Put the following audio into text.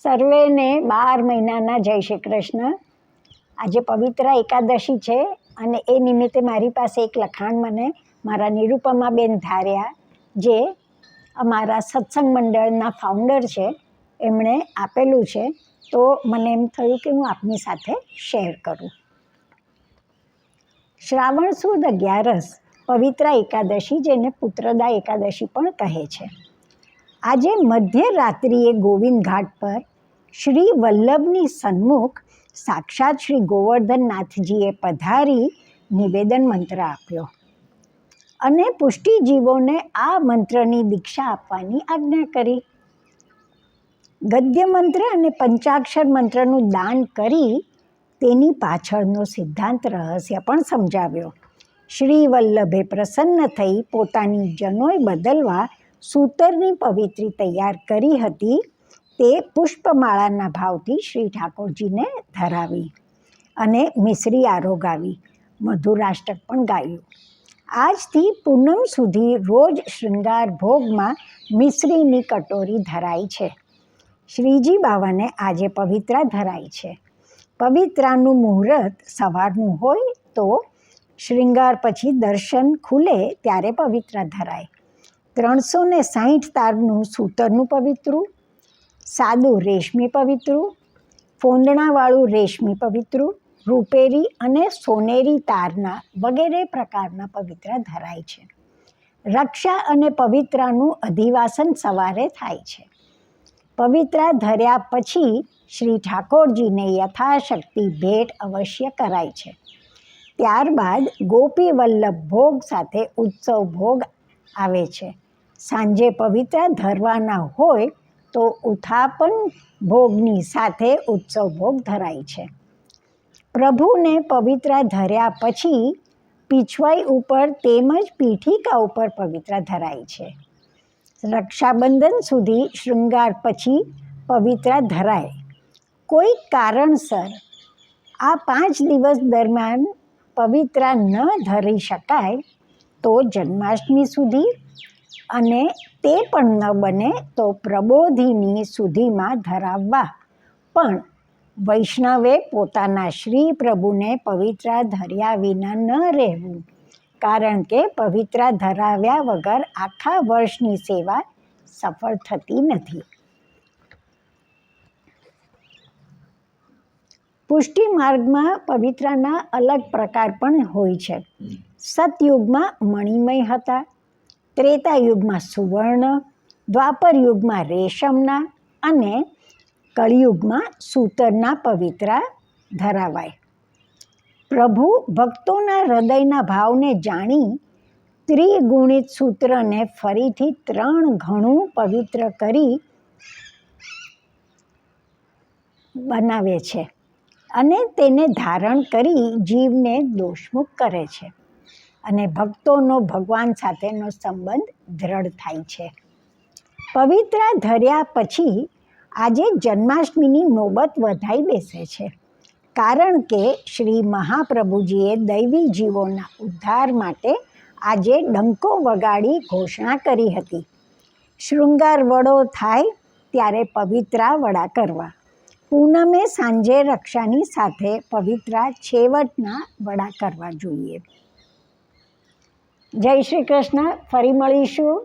સર્વેને 12 મહિનાના જય શ્રી કૃષ્ણ. આજે પવિત્ર એકાદશી છે અને એ નિમિત્તે મારી પાસે એક લખાણ મને મારા નિરૂપમાબેન ધાર્યા, જે અમારા સત્સંગ મંડળના ફાઉન્ડર છે, એમણે આપેલું છે. તો મને એમ થયું કે હું આપની સાથે શેર કરું. શ્રાવણ સુદ 11 પવિત્ર એકાદશી, જેને પુત્રદા એકાદશી પણ કહે છે. આજે મધ્યરાત્રિએ ગોવિંદ ઘાટ પર શ્રી વલ્લભની સન્મુખ સાક્ષાત શ્રી ગોવર્ધનનાથજીએ પધારી નિવેદન મંત્ર આપ્યો અને પુષ્ટિજીવોને આ મંત્રની દીક્ષા આપવાની આજ્ઞા કરી. ગદ્ય મંત્ર અને પંચાક્ષર મંત્રનું દાન કરી તેની પાછળનો સિદ્ધાંત રહસ્ય પણ સમજાવ્યો. શ્રી વલ્લભે પ્રસન્ન થઈ પોતાની જનોઈ બદલવા સૂતરની પવિત્રી તૈયાર કરી હતી. તે પુષ્પમાળાના ભાવથી શ્રી ઠાકોરજીને ધરાવી અને મિશ્રી આરોગાવી, મધુરાષ્ટક પણ ગાયું. આજથી પૂનમ સુધી રોજ શૃંગાર ભોગમાં મિશ્રીની કટોરી ધરાય છે. શ્રીજી બાવાને આજે પવિત્રા ધરાય છે. પવિત્રાનું મુહૂર્ત સવારનું હોય તો શૃંગાર પછી દર્શન ખુલે ત્યારે પવિત્રા ધરાય. 360 તારનું સૂતરનું પવિત્રું, સાદું રેશમી પવિત્રું, ફોંદણાવાળું રેશમી પવિત્રું, રૂપેરી અને સોનેરી તારના વગેરે પ્રકારના પવિત્રા ધરાય છે. રક્ષા અને પવિત્રાનું અધિવાસન સવારે થાય છે. પવિત્રા ધર્યા પછી શ્રી ઠાકોરજીને યથાશક્તિ ભેટ અવશ્ય કરાય છે. ત્યારબાદ ગોપી વલ્લભ ભોગ સાથે ઉત્સવ ભોગ આવે છે. સાંજે પવિત્રા ધરવાના હોય તો ઉત્થાપન ભોગની સાથે ઉત્સવ ભોગ ધરાય છે. પ્રભુને પવિત્રા ધર્યા પછી પીછવાઈ ઉપર તેમજ પીઠિકા ઉપર પવિત્રા ધરાય છે. રક્ષાબંધન સુધી શૃંગાર પછી પવિત્રા ધરાય. કોઈ કારણસર આ 5 દિવસ દરમિયાન પવિત્રા ન ધરી શકાય તો જન્માષ્ટમી સુધી, અને તે પણ ન બને તો પ્રબોધિની સુધીમાં ધરાવવા. પણ વૈષ્ણવે પોતાના શ્રી પ્રભુને પવિત્રા ધર્યા વિના ન રહેવું, કારણ કે પવિત્રા ધરાવ્યા વગર આખા વર્ષની સેવા સફળ થતી નથી. પુષ્ટિ માર્ગમાં પવિત્રાના અલગ પ્રકાર પણ હોય છે. સતયુગમાં મણિમય હતા, ત્રેતાયુગમાં સુવર્ણ, દ્વાપર યુગમાં રેશમના અને કળિયુગમાં સૂતરના પવિત્રા ધરાવાય. પ્રભુ ભક્તોના હૃદયના ભાવને જાણી ત્રિગુણિત સૂત્રને ફરીથી 3 ગણું પવિત્ર કરી બનાવે છે અને તેને ધારણ કરી જીવને દોષમુક્ત કરે છે અને ભક્તોનો ભગવાન સાથેનો સંબંધ દ્રઢ થાય છે. પવિત્રા ધર્યા પછી આજે જન્માષ્ટમીની નોબત વધાઈ બેસે છે, કારણ કે શ્રી મહાપ્રભુજીએ દૈવી જીવોના ઉદ્ધાર માટે આજે ડંકો વગાડી ઘોષણા કરી હતી. શૃંગાર વડો થાય ત્યારે પવિત્રા વડા કરવા. પૂનમે સાંજે રક્ષાની સાથે પવિત્રા છેવટના વડા કરવા જોઈએ. જય શ્રી કૃષ્ણ. ફરી મળીશું.